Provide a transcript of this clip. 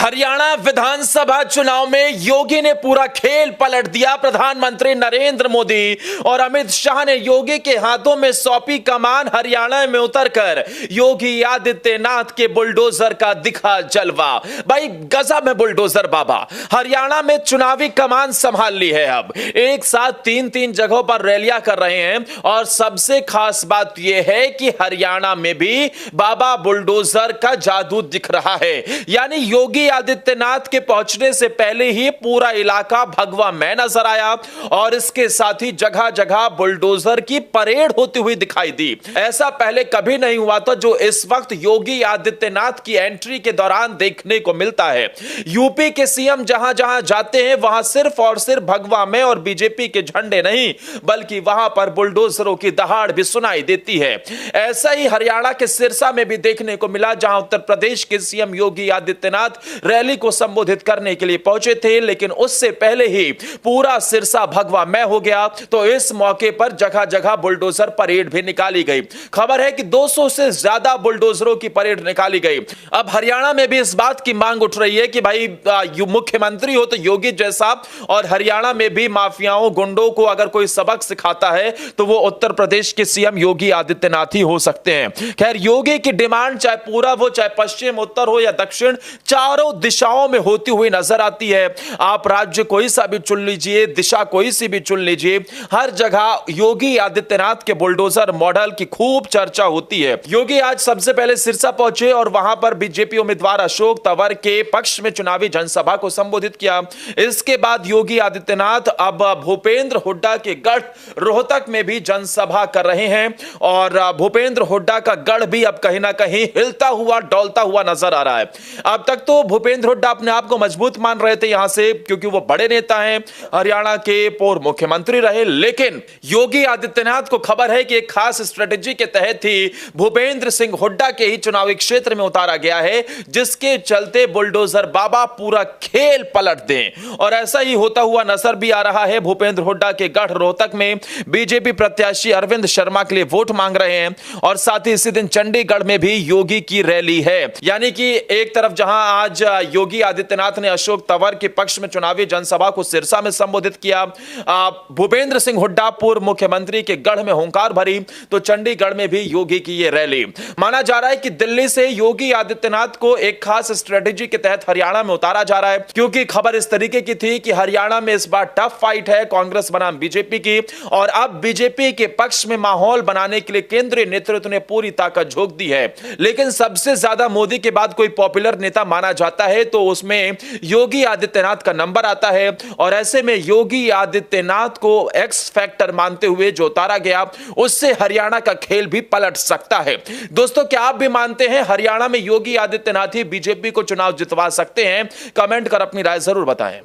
हरियाणा विधानसभा चुनाव में योगी ने पूरा खेल पलट दिया। प्रधानमंत्री नरेंद्र मोदी और अमित शाह ने योगी के हाथों में सौंपी कमान। हरियाणा में उतरकर योगी आदित्यनाथ के बुलडोजर का दिखा जलवा। भाई गजब में बुलडोजर बाबा। हरियाणा में चुनावी कमान संभाल ली है। अब एक साथ तीन जगहों पर रैलियां कर रहे हैं और सबसे खास बात यह है कि हरियाणा में भी बाबा बुलडोजर का जादू दिख रहा है। यानी योगी आदित्यनाथ के पहुंचने से पहले ही पूरा इलाका भगवा में नजर आया और इसके साथ ही जगह जगह बुलडोजर की परेड होती हुई दिखाई दी। ऐसा पहले कभी नहीं हुआ था जो इस वक्त योगी आदित्यनाथ की एंट्री के दौरान देखने को मिलता है। यूपी के सीएम जहां जहां जाते हैं वहां सिर्फ और सिर्फ भगवा में और बीजेपी के झंडे नहीं बल्कि वहां पर बुलडोजरों की दहाड़ भी सुनाई देती है। ऐसा ही हरियाणा के सिरसा में भी देखने को मिला जहां उत्तर प्रदेश के सीएम योगी आदित्यनाथ रैली को संबोधित करने के लिए पहुंचे थे, लेकिन उससे पहले ही पूरा सिरसा भगवा में हो गया। तो इस मौके पर जगह जगह बुलडोजर परेड भी निकाली गई। खबर है कि 200 से ज्यादा बुलडोजरों की परेड निकाली गई। अब हरियाणा में भी इस बात की मांग उठ रही है कि भाई मुख्यमंत्री हो तो योगी जैसा, और हरियाणा में भी माफियाओं गुंडों को अगर कोई सबक सिखाता है तो वो उत्तर प्रदेश के सीएम योगी आदित्यनाथ ही हो सकते हैं। खैर, योगी की डिमांड चाहे पूरब हो चाहे पश्चिम उत्तर हो या दक्षिण, चारों दिशाओं में होती हुई नजर आती है। आप राज्य कोई सा भी चुन लीजिए, दिशा कोई सी भी चुन लीजिए, हर जगह योगी आदित्यनाथ के बुलडोजर मॉडल की खूब चर्चा होती है। योगी आज सबसे पहले सिरसा पहुंचे और वहां पर बीजेपी उम्मीदवार अशोक तंवर के पक्ष में चुनावी जनसभा को संबोधित किया। इसके बाद योगी आदित्यनाथ अब भूपेंद्र हुड्डा के गढ़ रोहतक में भी जनसभा कर रहे हैं और भूपेंद्र हुड्डा का गढ़ भी अब कहीं ना कहीं हिलता हुआ डोलता हुआ नजर आ रहा है। अब तक तो भूपेंद्र हुड्डा अपने आप को मजबूत मान रहे थे यहां से, क्योंकि वो बड़े नेता हैं, हरियाणा के पूर्व मुख्यमंत्री रहे। लेकिन योगी आदित्यनाथ को खबर है कि एक खास स्ट्रेटेजी के तहत ही भूपेंद्र सिंह हुड्डा के ही चुनावी क्षेत्र में उतारा गया है, जिसके चलते बुलडोजर बाबा पूरा खेल पलट दें। और ऐसा ही होता हुआ नजर भी आ रहा है। भूपेंद्र हुड्डा के गढ़ रोहतक में बीजेपी प्रत्याशी अरविंद शर्मा के लिए वोट मांग रहे हैं और साथ ही इसी दिन चंडीगढ़ में भी योगी की रैली है। यानी कि एक तरफ जहां आज योगी आदित्यनाथ ने अशोक तंवर के पक्ष में चुनावी जनसभा को सिरसा में संबोधित किया, भूपेंद्र सिंह हुड्डा पूर्व मुख्यमंत्री के गढ़ में हुंकार भरी, तो चंडीगढ़ में भी योगी की यह रैली। माना जा रहा है कि दिल्ली से योगी आदित्यनाथ को एक खास स्ट्रेटेजी के तहत हरियाणा में उतारा जा रहा है, क्योंकि खबर इस तरीके की थी कि हरियाणा में इस बार टफ फाइट है कांग्रेस बनाम बीजेपी की, और अब बीजेपी के पक्ष में माहौल बनाने के लिए केंद्रीय नेतृत्व ने पूरी ताकत झोंक दी है। लेकिन सबसे ज्यादा मोदी के बाद कोई पॉपुलर नेता माना जाता है तो उसमें योगी आदित्यनाथ का नंबर आता है, और ऐसे में योगी आदित्यनाथ को एक्स फैक्टर मानते हुए जो उतारा गया उससे हरियाणा का खेल भी पलट सकता है। दोस्तों, क्या आप भी मानते हैं हरियाणा में योगी आदित्यनाथ ही बीजेपी को चुनाव जितवा सकते हैं? कमेंट कर अपनी राय जरूर बताएं।